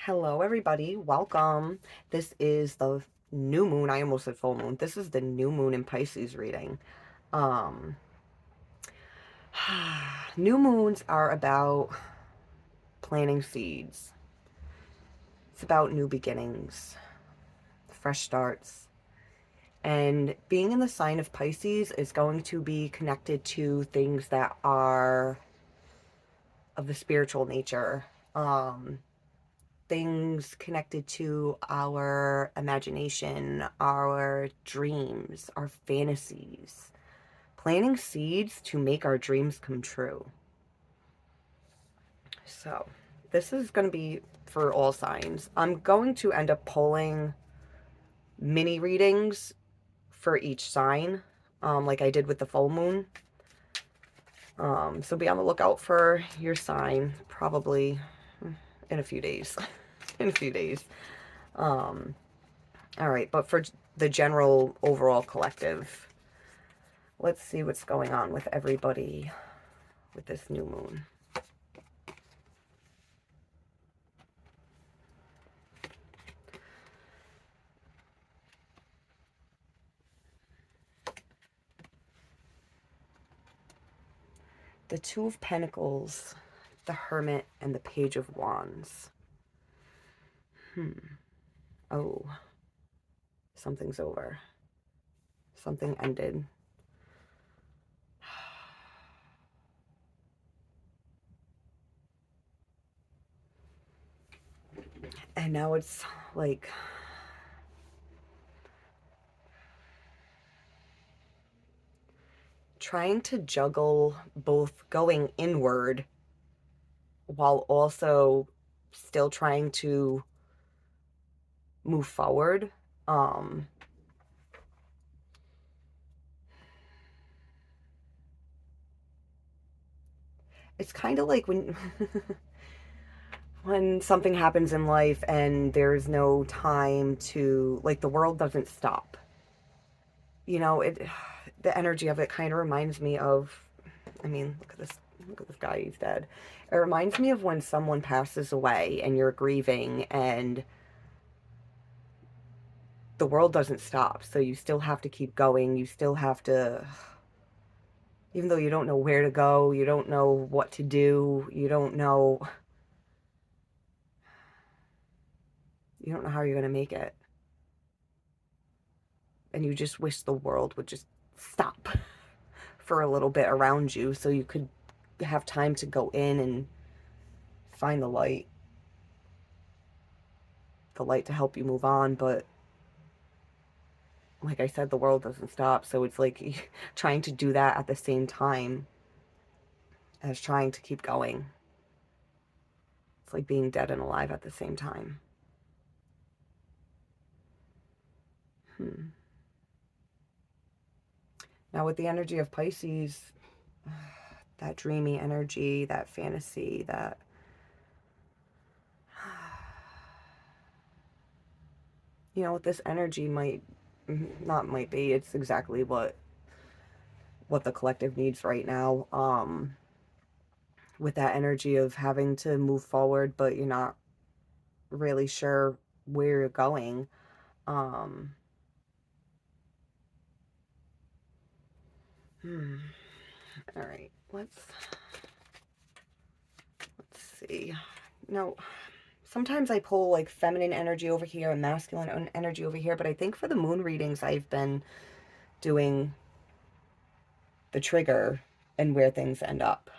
Hello, everybody. Welcome. This is the new moon. I almost said full moon. This is the new moon in Pisces reading. Um, New moons are about planting seeds. It's about new beginnings, fresh starts. And being in the sign of Pisces is going to be connected to things that are of the spiritual nature. Things connected to our imagination, our dreams, our fantasies, planting seeds to make our dreams come true. So this is going to be for all signs. I'm going to end up pulling mini readings for each sign, like I did with the full moon. So be on the lookout for your sign, probably in a few days. in a few days. Um, All right, but for the general overall collective, let's see what's going on with everybody with this new moon. The Two of Pentacles, the Hermit, and the Page of Wands. Oh, something's over. Something ended. And now it's like trying to juggle both going inward while also still trying to move forward. It's kind of like when when something happens in life and there's no time to, like, the world doesn't stop. You know, the energy of it kind of reminds me of, I mean, look at this guy, he's dead. It reminds me of when someone passes away and you're grieving and the world doesn't stop. So you still have to keep going. You still have to, even though you don't know where to go, you don't know what to do, you don't know how you're going to make it. And you just wish the world would just stop for a little bit around you so you could have time to go in and find the light to help you move on. But like I said, the world doesn't stop. So it's like trying to do that at the same time as trying to keep going. It's like being dead and alive at the same time. Now with the energy of Pisces, that dreamy energy, that fantasy, that with this energy might be, it's exactly what the collective needs right now. With that energy of having to move forward, but you're not really sure where you're going. All right, let's see. No, sometimes I pull like feminine energy over here and masculine energy over here, but I think for the moon readings, I've been doing the trigger and where things end up.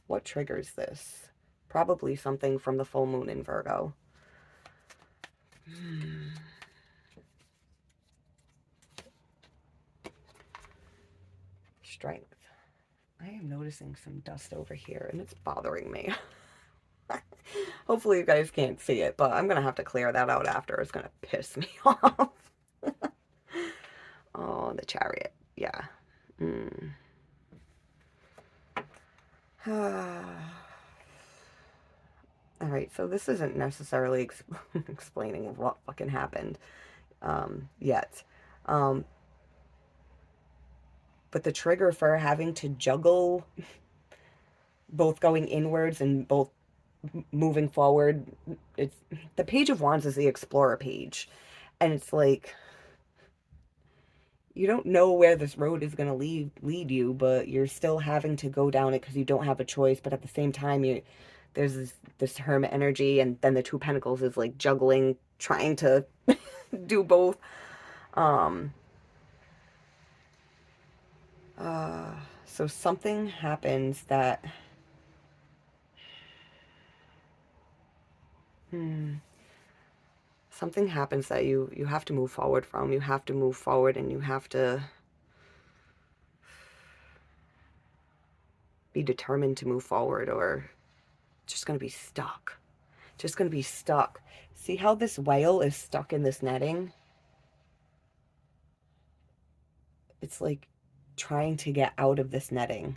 What triggers this? Probably something from the full moon in Virgo. Strength. I am noticing some dust over here and it's bothering me. Hopefully you guys can't see it, but I'm going to have to clear that out after. It's going to piss me off. Oh, the Chariot. Yeah. All right, so this isn't necessarily explaining what fucking happened yet. But the trigger for having to juggle both going inwards and both moving forward. It's the Page of Wands is the Explorer page, and it's like you don't know where this road is going to lead you, but you're still having to go down it because you don't have a choice. But at the same time, there's this Hermit energy, and then the Two of Pentacles is like juggling, trying to do both. Um, so something happens that, something happens that you have to move forward from. You have to move forward, and you have to be determined to move forward, or just going to be stuck. Just going to be stuck. See how this whale is stuck in this netting? It's like trying to get out of this netting,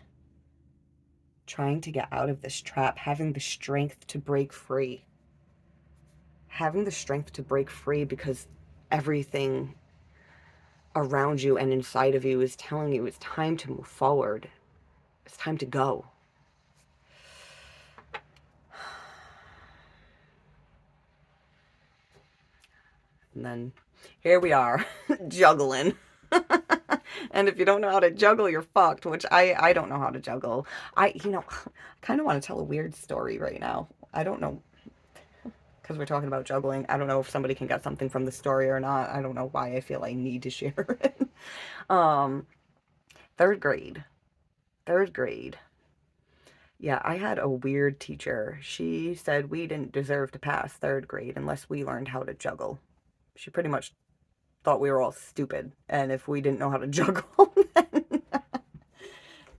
trying to get out of this trap, having the strength to break free. Having the strength to break free because everything around you and inside of you is telling you it's time to move forward. It's time to go. And then here we are, juggling. And if you don't know how to juggle, you're fucked, which I don't know how to juggle. I kind of want to tell a weird story right now. I don't know, because we're talking about juggling. I don't know if somebody can get something from the story or not. I don't know why I feel I need to share it. um, third grade. Third grade. Yeah, I had a weird teacher. She said we didn't deserve to pass third grade unless we learned how to juggle. She pretty much thought we were all stupid. And if we didn't know how to juggle,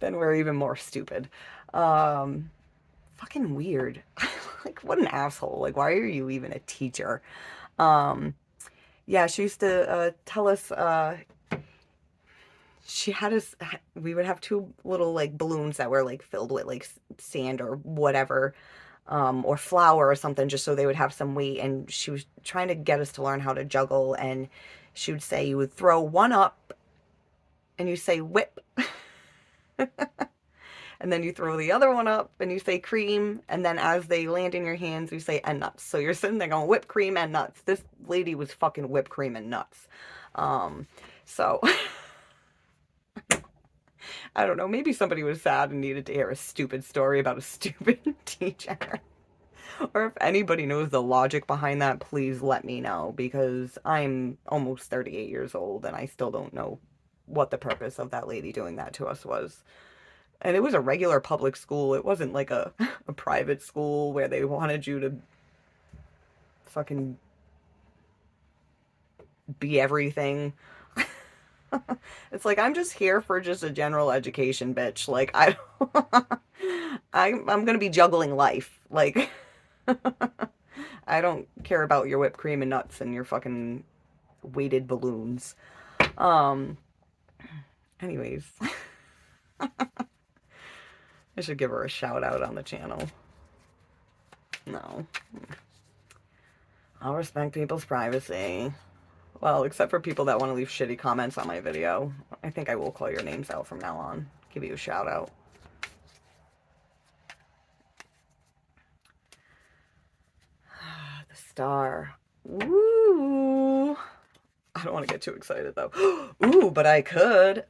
then we're even more stupid. Fucking weird. Like, what an asshole. Like, why are you even a teacher? Yeah, she used to tell us, she had us, we would have two little, like, balloons that were, like, filled with, like, sand or whatever, or flour or something, just so they would have some weight. And she was trying to get us to learn how to juggle. And she would say you would throw one up and you say whip. And then you throw the other one up and you say cream. And then as they land in your hands, you say and nuts. So you're sitting there going whipped cream and nuts. This lady was fucking whipped cream and nuts. So I don't know. Maybe somebody was sad and needed to hear a stupid story about a stupid teacher. Or if anybody knows the logic behind that, please let me know, because I'm almost 38 years old and I still don't know what the purpose of that lady doing that to us was. And it was a regular public school. It wasn't like a private school where they wanted you to fucking be everything. It's like, I'm just here for just a general education, bitch. Like, I'm gonna be juggling life. Like, I don't care about your whipped cream and nuts and your fucking weighted balloons. Anyways. I should give her a shout out on the channel. No. I'll respect people's privacy. Well, except for people that want to leave shitty comments on my video. I think I will call your names out from now on. Give you a shout out. The star. Woo! I don't want to get too excited though. Ooh, but I could.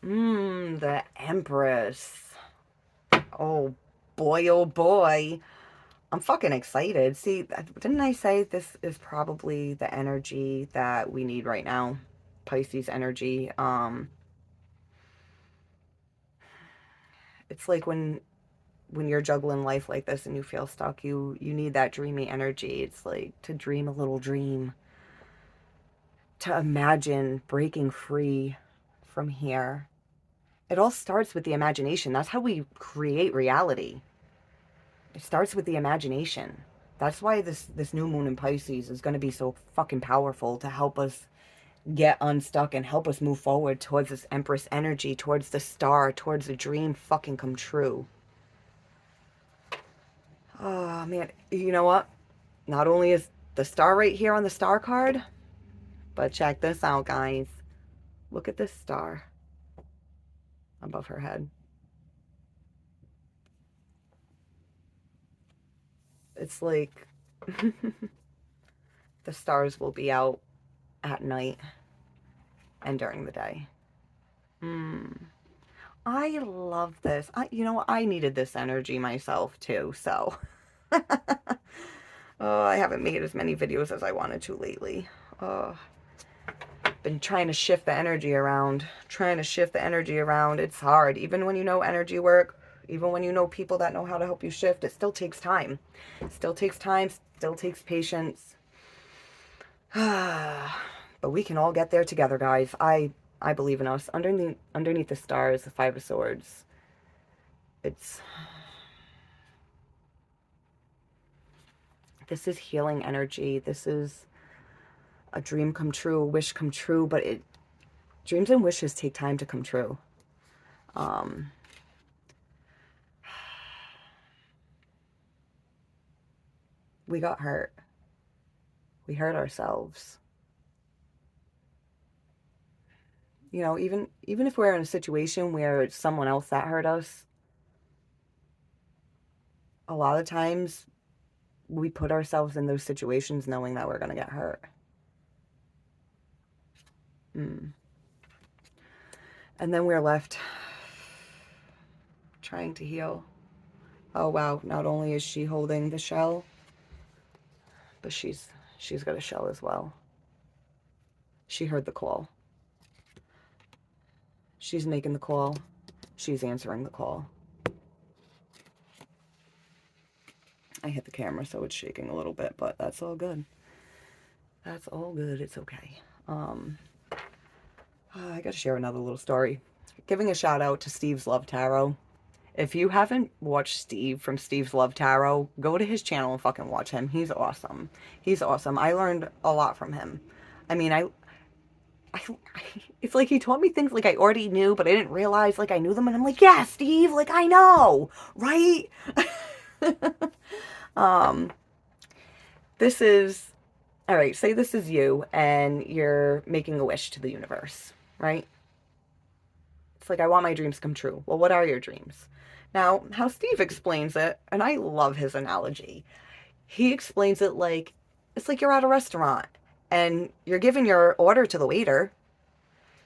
The Empress. Oh boy. I'm fucking excited. See, didn't I say this is probably the energy that we need right now? Pisces energy. It's like when you're juggling life like this and you feel stuck, you need that dreamy energy. It's like to dream a little dream. To imagine breaking free from here. It all starts with the imagination. That's how we create reality. It starts with the imagination. That's why this new moon in Pisces is going to be so fucking powerful, to help us get unstuck and help us move forward towards this Empress energy, towards the star, towards the dream fucking come true. Oh, man. You know what? Not only is the star right here on the star card, but check this out, guys. Look at this star above her head. It's like the stars will be out at night and during the day. I love this. I needed this energy myself too, so. Oh, I haven't made as many videos as I wanted to lately. Oh, been trying to shift the energy around. It's hard. Even when you know energy work, even when you know people that know how to help you shift, it still takes time. Still takes patience. But we can all get there together, guys. I believe in us. Underneath the stars, the Five of Swords. This is healing energy. This is a dream come true, a wish come true, but dreams and wishes take time to come true. We got hurt. We hurt ourselves. Even if we're in a situation where it's someone else that hurt us, a lot of times we put ourselves in those situations knowing that we're going to get hurt. And then we're left trying to heal. Oh wow, not only is she holding the shell, but she's got a shell as well. She heard the call. She's making the call. She's answering the call. I hit the camera, so it's shaking a little bit, but that's all good. That's all good. It's okay. I gotta share another little story. Giving a shout out to Steve's Love Tarot. If you haven't watched Steve from Steve's Love Tarot, go to his channel and fucking watch him. He's awesome. He's awesome. I learned a lot from him. I mean, it's like he taught me things like I already knew, but I didn't realize like I knew them. And I'm like, yeah, Steve, like I know, right? This is, all right, say this is you and you're making a wish to the universe, right? It's like, I want my dreams come true. Well, what are your dreams? Now, how Steve explains it, and I love his analogy, he explains it like, it's like you're at a restaurant and you're giving your order to the waiter.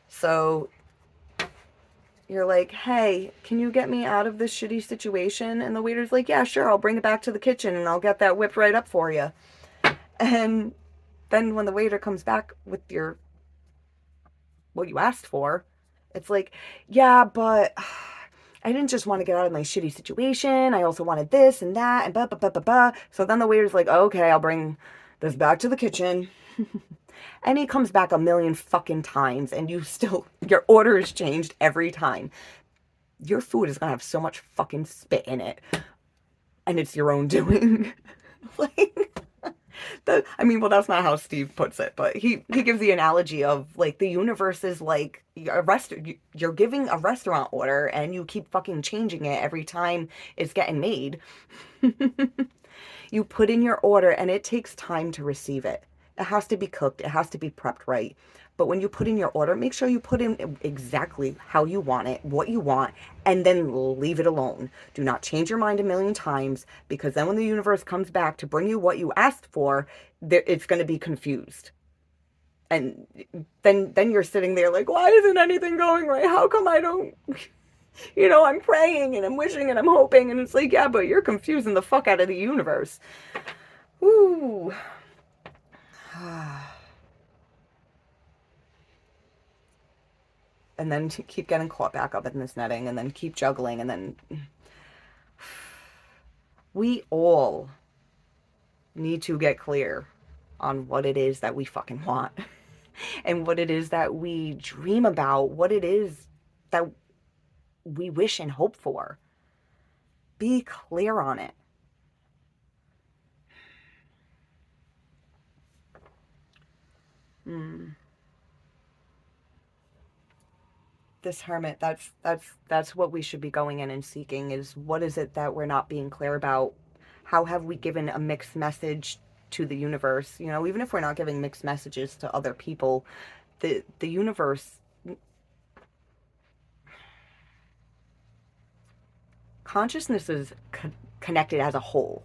So you're like, hey, can you get me out of this shitty situation? And the waiter's like, yeah, sure, I'll bring it back to the kitchen and I'll get that whipped right up for you. And then when the waiter comes back with what you asked for, it's like, yeah, but I didn't just want to get out of my shitty situation. I also wanted this and that and blah, blah, blah, blah, blah. So then the waiter's like, okay, I'll bring this back to the kitchen. And he comes back a million fucking times and your order is changed every time. Your food is going to have so much fucking spit in it. And it's your own doing. Like, well, that's not how Steve puts it, but he gives the analogy of like the universe is like you're giving a restaurant order and you keep fucking changing it every time it's getting made. You put in your order and it takes time to receive it. It has to be cooked. It has to be prepped right. But when you put in your order, make sure you put in exactly how you want it, what you want, and then leave it alone. Do not change your mind a million times, because then when the universe comes back to bring you what you asked for, it's going to be confused. And then you're sitting there like, why isn't anything going right? How come I don't, I'm praying and I'm wishing and I'm hoping. And it's like, yeah, but you're confusing the fuck out of the universe. Ooh. And then keep getting caught back up in this netting and then keep juggling. And then we all need to get clear on what it is that we fucking want and what it is that we dream about, what it is that we wish and hope for. Be clear on it. This hermit, that's what we should be going in and seeking, is what is it that we're not being clear about? How have we given a mixed message to the universe? Even if we're not giving mixed messages to other people, the universe, consciousness is connected as a whole.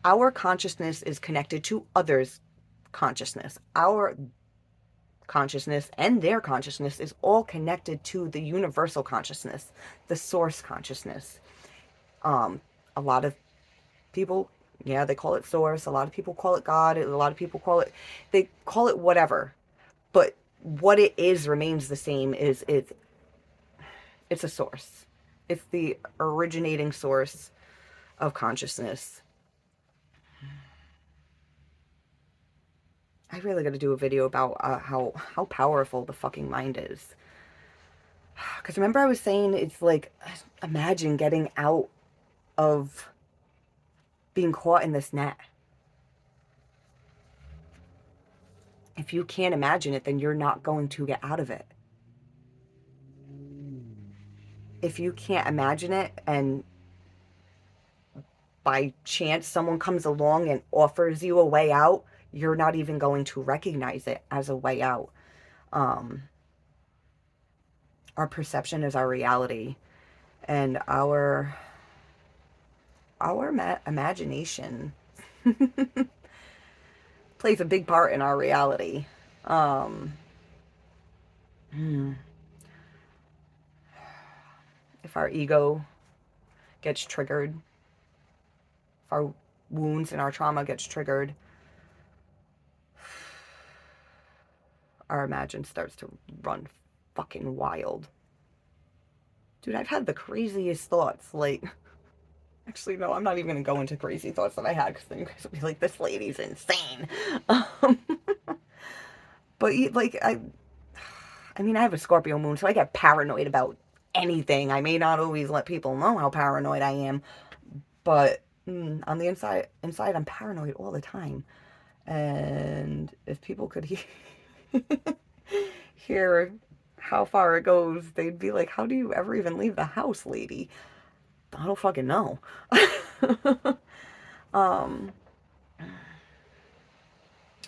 Our consciousness is connected to others' consciousness. Our consciousness and their consciousness is all connected to the universal consciousness, the source consciousness. A lot of people, yeah, they call it source. A lot of people call it God. A lot of people they call it whatever. But what it is remains the same. It's a source. It's the originating source of consciousness. I really got to do a video about how powerful the fucking mind is. Because remember I was saying it's like, imagine getting out of being caught in this net. If you can't imagine it, then you're not going to get out of it. If you can't imagine it and by chance someone comes along and offers you a way out, you're not even going to recognize it as a way out. Our perception is our reality, and our imagination plays a big part in our reality. If our ego gets triggered, if our wounds and our trauma gets triggered, our imagine starts to run fucking wild. Dude, I've had the craziest thoughts. Like, actually, no, I'm not even going to go into crazy thoughts that I had because then you guys will be like, this lady's insane. But, like, I mean, I have a Scorpio moon, so I get paranoid about anything. I may not always let people know how paranoid I am, but on the inside, I'm paranoid all the time. And if people could hear how far it goes, they'd be like, how do you ever even leave the house, lady? I don't fucking know. I'm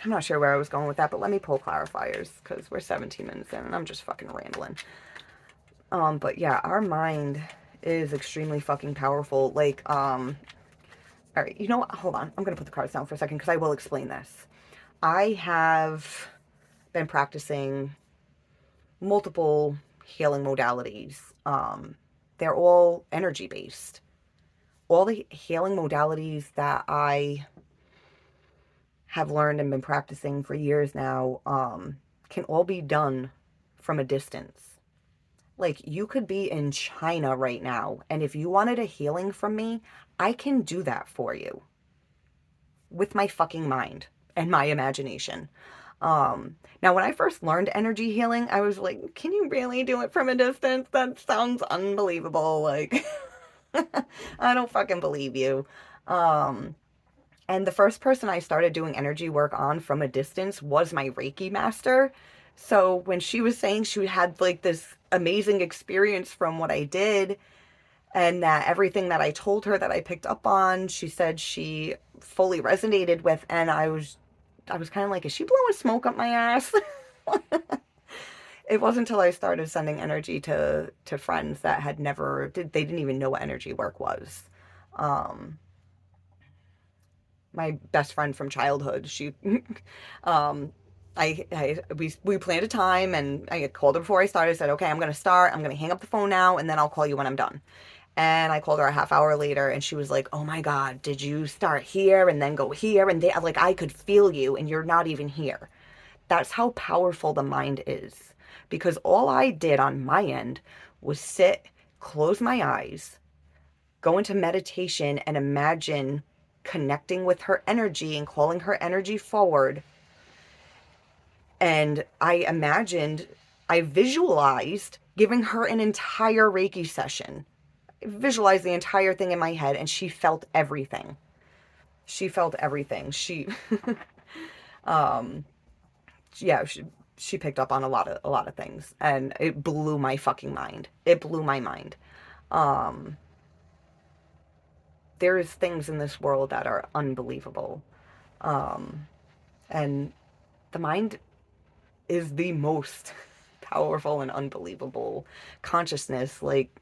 not sure where I was going with that, but let me pull clarifiers because we're 17 minutes in and I'm just fucking rambling. But yeah, our mind is extremely fucking powerful. Like, all right, you know what? Hold on. I'm going to put the cards down for a second because I will explain this. I have been practicing multiple healing modalities. They're all energy based. All the healing modalities that I have learned and been practicing for years now can all be done from a distance. Like, you could be in China right now, and if you wanted a healing from me, I can do that for you with my fucking mind and my imagination. Now, when I first learned energy healing, I was like, can you really do it from a distance? That sounds unbelievable. Like, I don't fucking believe you. And the first person I started doing energy work on from a distance was my Reiki master. So when she was saying she had like this amazing experience from what I did, and that everything that I told her that I picked up on, she said she fully resonated with, and I was kind of like, is she blowing smoke up my ass? It wasn't until I started sending energy to friends that had never they didn't even know what energy work was. My best friend from childhood, she we planned a time, and I had called her before I started. I said, okay, I'm going to start. I'm going to hang up the phone now, and then I'll call you when I'm done. And I called her a half hour later, and she was like, oh my God, did you start here and then go here? And they, like, I could feel you, and you're not even here. That's how powerful the mind is. Because all I did on my end was sit, close my eyes, go into meditation, and imagine connecting with her energy and calling her energy forward. And I visualized giving her an entire Reiki session. I visualized the entire thing in my head, and she felt everything. She felt everything. Yeah, she picked up on a lot of things, and it blew my fucking mind. It blew my mind. There's things in this world that are unbelievable. And the mind is the most powerful and unbelievable consciousness. Like,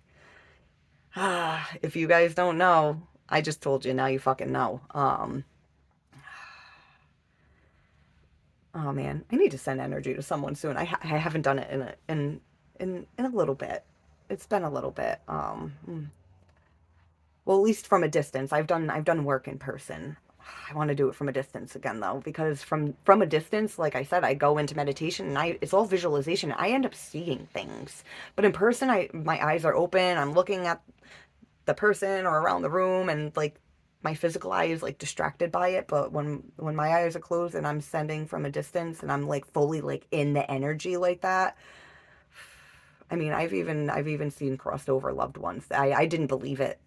if you guys don't know, I just told you, now you fucking know. Oh man, I need to send energy to someone soon. I haven't done it in a little bit. It's been a little bit. Well, at least from a distance. I've done work in person. I want to do it from a distance again though, because from a distance, like I said, I go into meditation and I it's all visualization. I end up seeing things. But in person, I my eyes are open. I'm looking at the person or around the room, and like my physical eye is like distracted by it. But when my eyes are closed and I'm sending from a distance and I'm like fully like in the energy like that, I mean, I've even seen crossed over loved ones. I didn't believe it.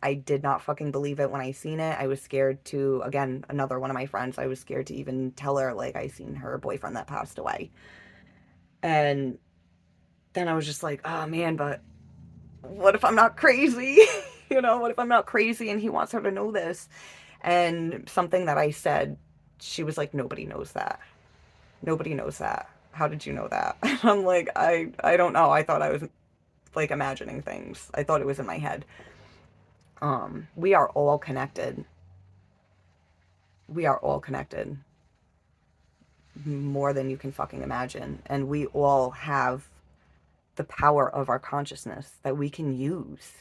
I did not fucking believe it when I seen it. I was scared to, again, another one of my friends, I was scared to even tell her like I seen her boyfriend that passed away. And then I was just like, oh man, but what if I'm not crazy? What if I'm not crazy and he wants her to know this? And something that I said, she was like, nobody knows that. Nobody knows that. How did you know that? And I'm like, I don't know. I thought I was like imagining things. I thought it was in my head. We are all connected. We are all connected more than you can fucking imagine. And we all have the power of our consciousness that we can use.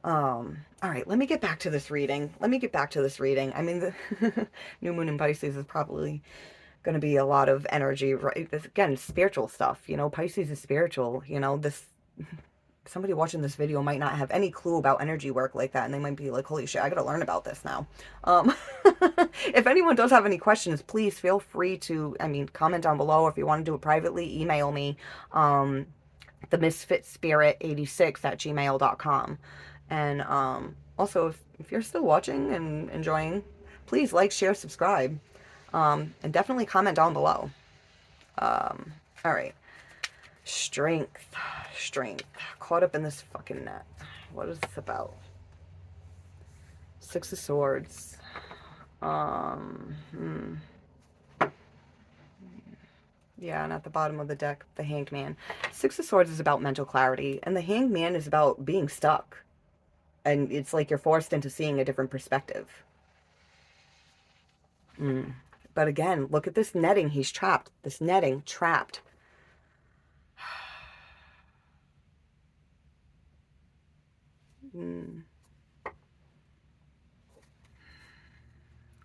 All right, let me get back to this reading. I mean, the new moon in Pisces is probably going to be a lot of energy, right? This, again, spiritual stuff. Pisces is spiritual. This somebody watching this video might not have any clue about energy work like that, and they might be like, holy shit, I gotta learn about this now. Um, if anyone does have any questions, please feel free to, comment down below. If you want to do it privately, email me, the misfitspirit86@gmail.com. And also, if you're still watching and enjoying, please like, share, subscribe, and definitely comment down below. All right. Strength. Strength. Caught up in this fucking net. What is this about? Six of Swords. Yeah, and at the bottom of the deck, the Hanged Man. Six of Swords is about mental clarity, and the Hanged Man is about being stuck. And it's like you're forced into seeing a different perspective. But again, look at this netting. He's trapped. This netting, trapped.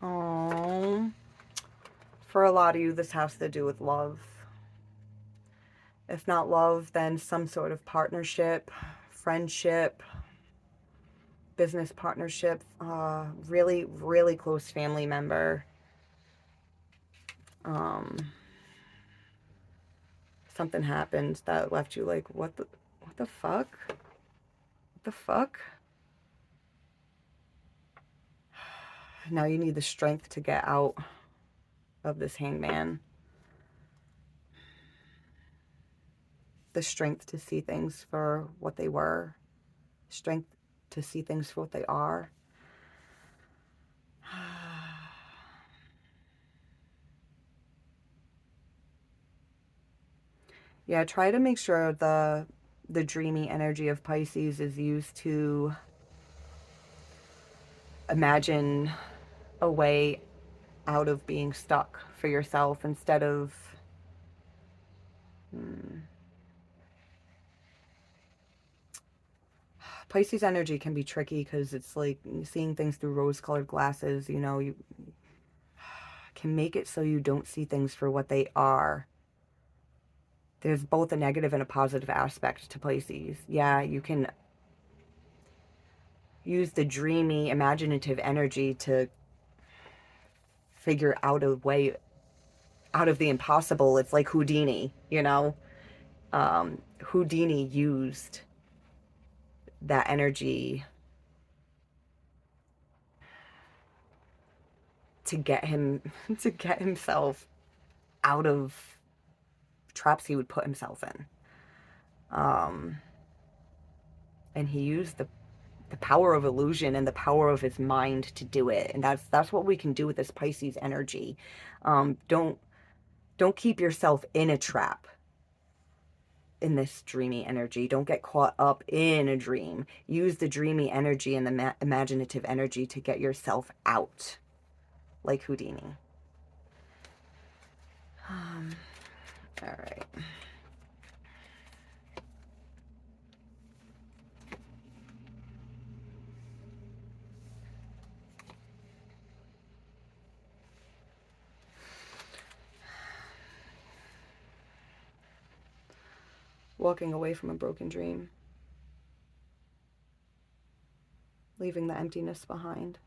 Oh, for a lot of you, this has to do with love. If not love, then some sort of partnership, friendship, business partnership, really, really close family member. Something happened that left you like, what the fuck? What the fuck? Now you need the strength to get out of this hangman. The strength to see things for what they were. Strength to see things for what they are. Yeah, try to make sure the dreamy energy of Pisces is used to imagine a way out of being stuck for yourself instead of Pisces energy can be tricky because it's like seeing things through rose-colored glasses. You can make it so you don't see things for what they are. There's both a negative and a positive aspect to Pisces. Yeah, you can use the dreamy, imaginative energy to figure out a way out of the impossible. It's like Houdini, Houdini used that energy to get himself out of traps he would put himself in. And he used the power of illusion and the power of his mind to do it. And that's what we can do with this Pisces energy. Don't keep yourself in a trap. in this dreamy energy. Don't get caught up in a dream. Use the dreamy energy and the imaginative energy to get yourself out, like Houdini. All right. Walking away from a broken dream. Leaving the emptiness behind.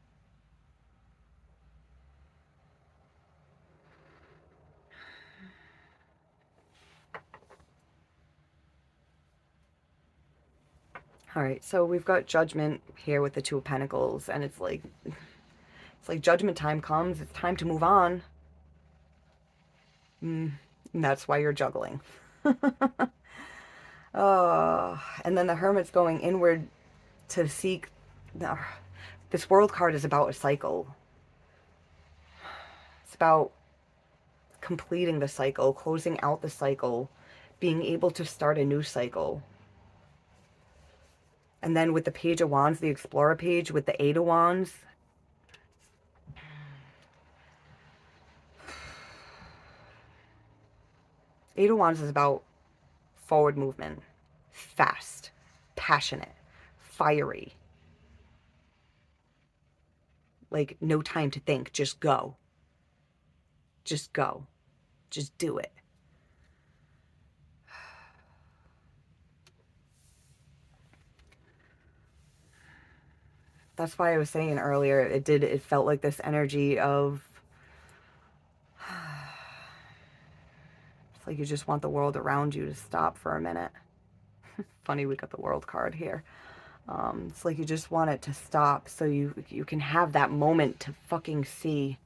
All right, so we've got Judgment here with the Two of Pentacles, and it's like judgment time comes. It's time to move on. And that's why you're juggling. Oh, and then the Hermit's going inward to seek. This World card is about a cycle. It's about completing the cycle, closing out the cycle, being able to start a new cycle. And then with the Page of Wands, the Explorer page, with the Eight of Wands, Eight of Wands is about forward movement, fast, passionate, fiery. Like, no time to think, just go. Just go. Just do it. That's why I was saying earlier, it felt like this energy of, it's like you just want the world around you to stop for a minute. Funny, we got the World card here. It's like you just want it to stop so you can have that moment to fucking see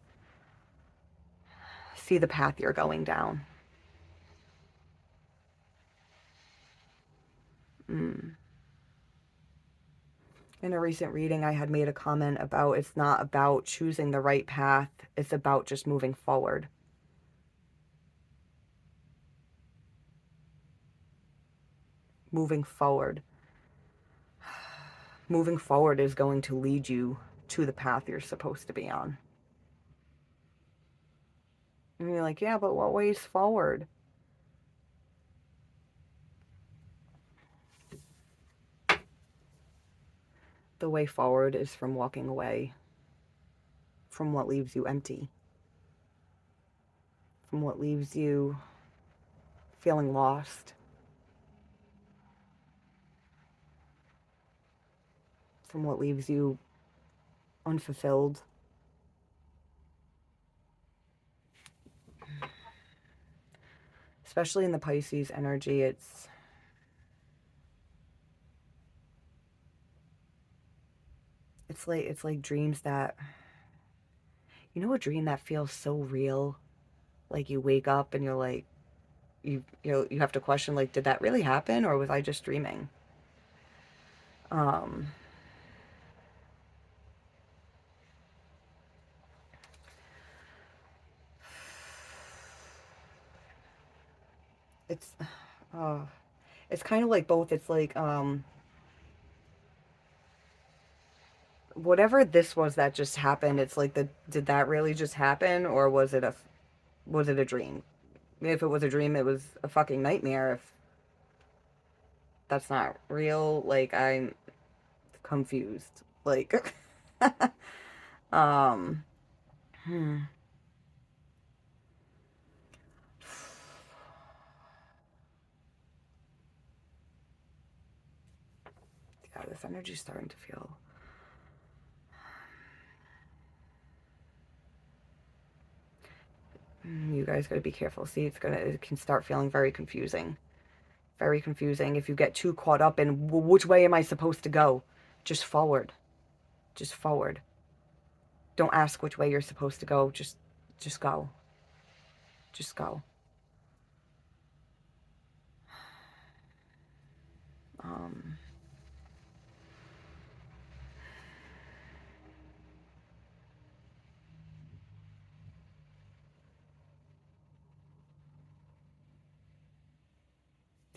the path you're going down. In a recent reading, I had made a comment about it's not about choosing the right path. It's about just moving forward. Moving forward. Moving forward is going to lead you to the path you're supposed to be on. And you're like, yeah, but what way's forward? The way forward is from walking away from what leaves you empty, from what leaves you feeling lost, from what leaves you unfulfilled. Especially in the Pisces energy, it's like dreams that, you know, a dream that feels so real. Like you wake up and you're like, you have to question, like, did that really happen or was I just dreaming? It's it's kind of like both. It's like whatever this was that just happened, it's like, did that really just happen or was it a dream? If it was a dream, it was a fucking nightmare. If that's not real, like, I'm confused. Like, hmm. Yeah, this energy's starting to feel. You guys gotta be careful. See, it can start feeling very confusing. Very confusing if you get too caught up in which way am I supposed to go? Just forward. Just forward. Don't ask which way you're supposed to go. Just go. Just go.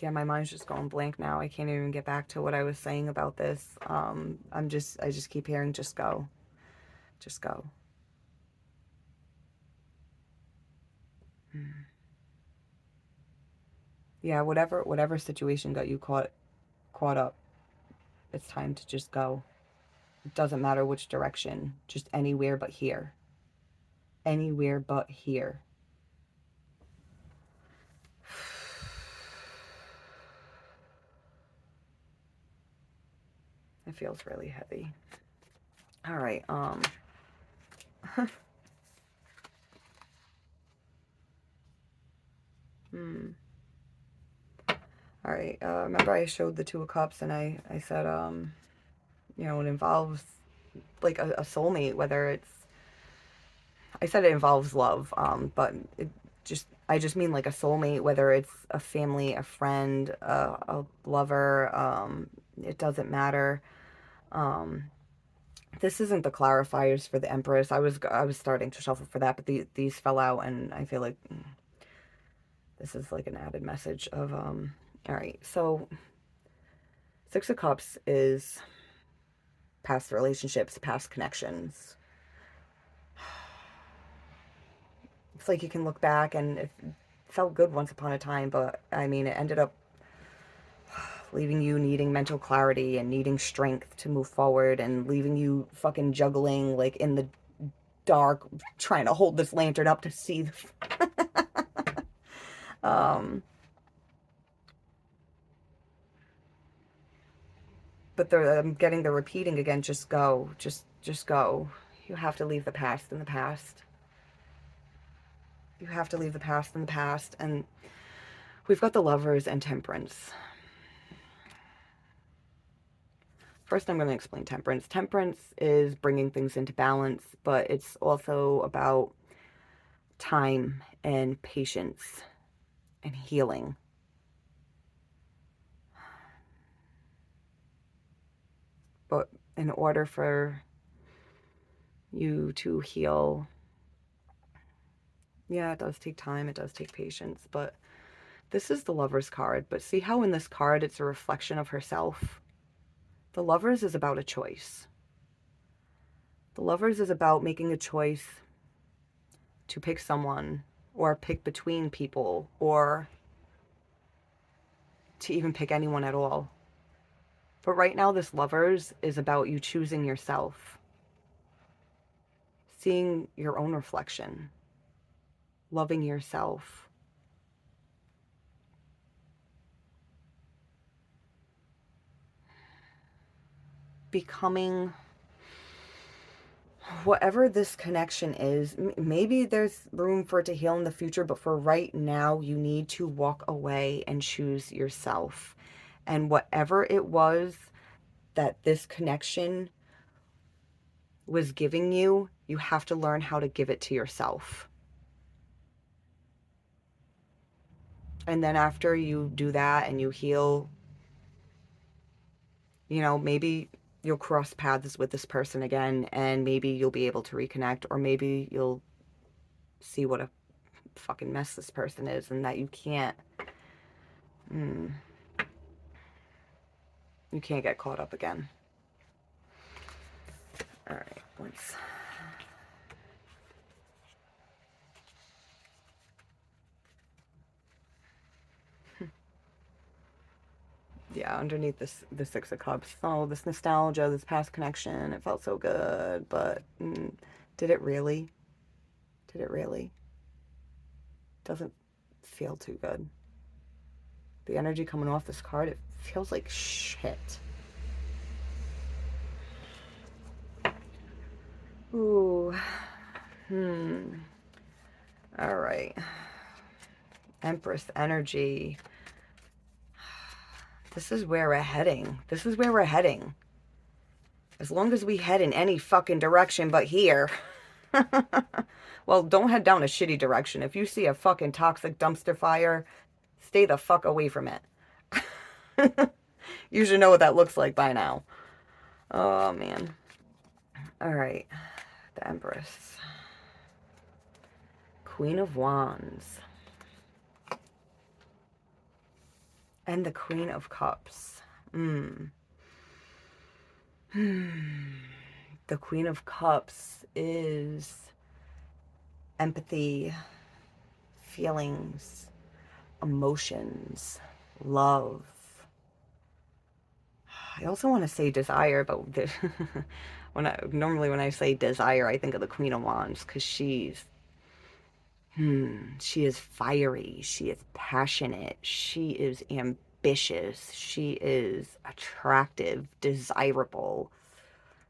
Yeah, my mind's just going blank now. I can't even get back to what I was saying about this. I just keep hearing, just go. Just go. Yeah, whatever situation got you caught up, it's time to just go. It doesn't matter which direction, just anywhere but here. Anywhere but here. It feels really heavy. All right, all right, remember I showed the Two of Cups and I said, you know, it involves like a soulmate, whether it's, I said it involves love, but I just mean like a soulmate, whether it's a family, a friend, a lover, it doesn't matter. This isn't the clarifiers for the Empress. I was starting to shuffle for that, but these fell out, and I feel like this is like an added message of all right. So Six of Cups is past relationships, past connections. It's like you can look back and it felt good once upon a time, but I mean, it ended up leaving you needing mental clarity and needing strength to move forward, and leaving you fucking juggling like in the dark, trying to hold this lantern up to see but I'm getting the repeating again, just go, just go. You have to leave the past in the past. You have to leave the past in the past. And we've got the Lovers and Temperance. First, I'm going to explain Temperance. Temperance is bringing things into balance, but it's also about time and patience and healing. But in order for you to heal, yeah, it does take time, it does take patience, but this is the Lover's card. But see how in this card it's a reflection of herself? The Lovers is about a choice. The Lovers is about making a choice to pick someone, or pick between people, or to even pick anyone at all. But right now, this Lovers is about you choosing yourself, seeing your own reflection, loving yourself. Becoming whatever this connection is. Maybe there's room for it to heal in the future, but for right now, you need to walk away and choose yourself. And whatever it was that this connection was giving you, you have to learn how to give it to yourself. And then after you do that and you heal, you know, maybe you'll cross paths with this person again, and maybe you'll be able to reconnect, or maybe you'll see what a fucking mess this person is, and that you can't get caught up again. All right, let's. Yeah, underneath this, the Six of Cups. Oh, this nostalgia, this past connection, it felt so good, but did it really? Did it really? Doesn't feel too good. The energy coming off this card, it feels like shit. Ooh. All right. Empress energy. This is where we're heading. This is where we're heading. As long as we head in any fucking direction but here. Well, don't head down a shitty direction. If you see a fucking toxic dumpster fire, stay the fuck away from it. You should know what that looks like by now. Oh, man. All right. The Empress. Queen of Wands. And the Queen of Cups. Mm. The Queen of Cups is empathy, feelings, emotions, love. I also want to say desire, but when I say desire, I think of the Queen of Wands because she is fiery, she is passionate, she is ambitious, she is attractive, desirable.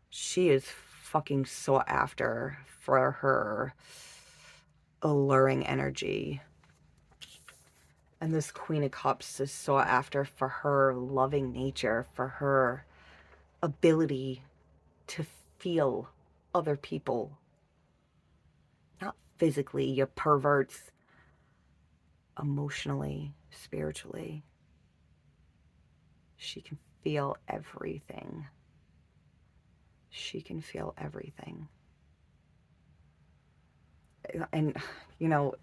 She is fucking sought after for her alluring energy. And this Queen of Cups is sought after for her loving nature, for her ability to feel other people. Not physically, you perverts. Emotionally, spiritually. She can feel everything. She can feel everything. And, you know,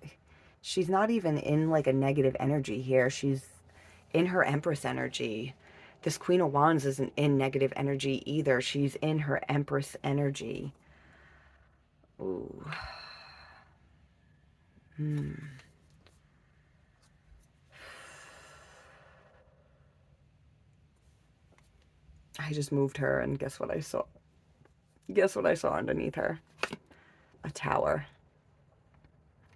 she's not even in like a negative energy here. She's in her Empress energy. This Queen of Wands isn't in negative energy either. She's in her Empress energy. Ooh. I just moved her and guess what I saw? Guess what I saw underneath her? A tower.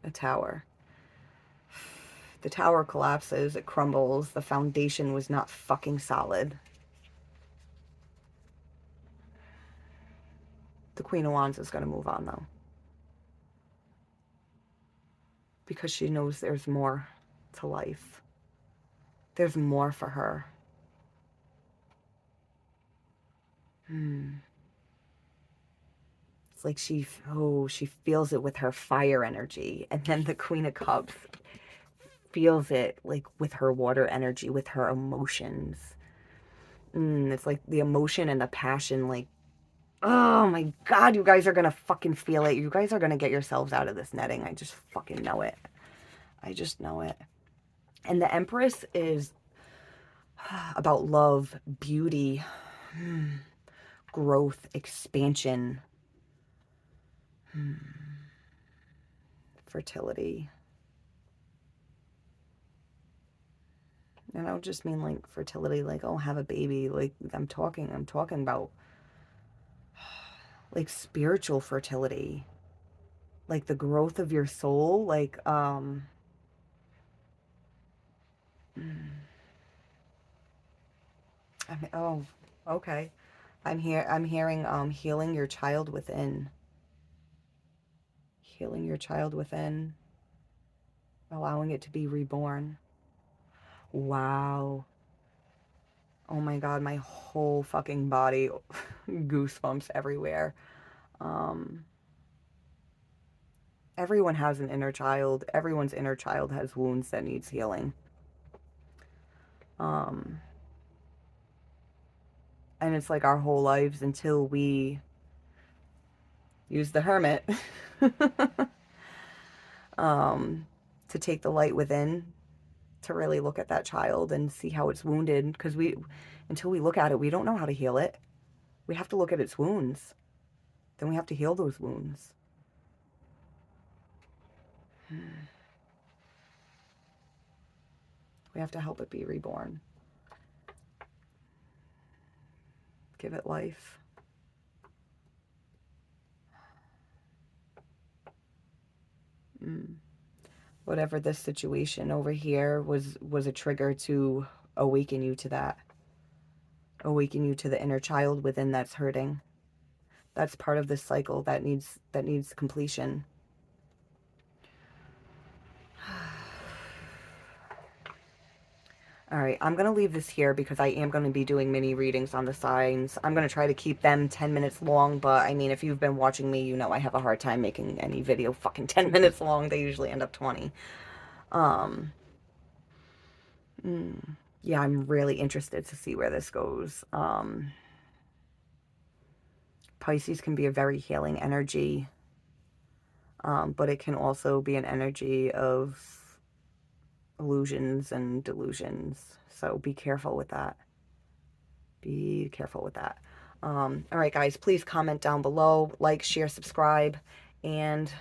A tower. The tower collapses, it crumbles, the foundation was not fucking solid. The Queen of Wands is going to move on though. Because she knows there's more to life. There's more for her. It's like she feels it with her fire energy. And then the Queen of Cups feels it like with her water energy, with her emotions. It's like the emotion and the passion, like, oh my God, you guys are going to fucking feel it. You guys are going to get yourselves out of this netting. I just fucking know it. I just know it. And the Empress is about love, beauty, growth, expansion, fertility. And I don't just mean like fertility, like, oh, have a baby. Like, I'm talking about like spiritual fertility, like the growth of your soul, like, oh, okay. I'm hearing, healing your child within. Healing your child within. Allowing it to be reborn. Wow. Oh my God, my whole fucking body, goosebumps everywhere. Um, Everyone has an inner child. Everyone's inner child has wounds that needs healing. Um, and it's like our whole lives until we use the Hermit to take the light within, to really look at that child and see how it's wounded. Because until we look at it, we don't know how to heal it. We have to look at its wounds. Then we have to heal those wounds. We have to help it be reborn. Give it life. Whatever this situation over here was a trigger to awaken you to that. Awaken you to the inner child within that's hurting. That's part of this cycle that needs completion. All right, I'm going to leave this here because I am going to be doing mini readings on the signs. I'm going to try to keep them 10 minutes long, but I mean, if you've been watching me, you know I have a hard time making any video fucking 10 minutes long. They usually end up 20. Yeah, I'm really interested to see where this goes. Pisces can be a very healing energy, but it can also be an energy of illusions and delusions. So be careful with that. Be careful with that. All right, guys, please comment down below, like, share, subscribe, and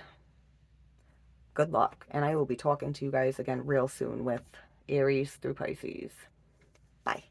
good luck. And I will be talking to you guys again real soon with Aries through Pisces. Bye.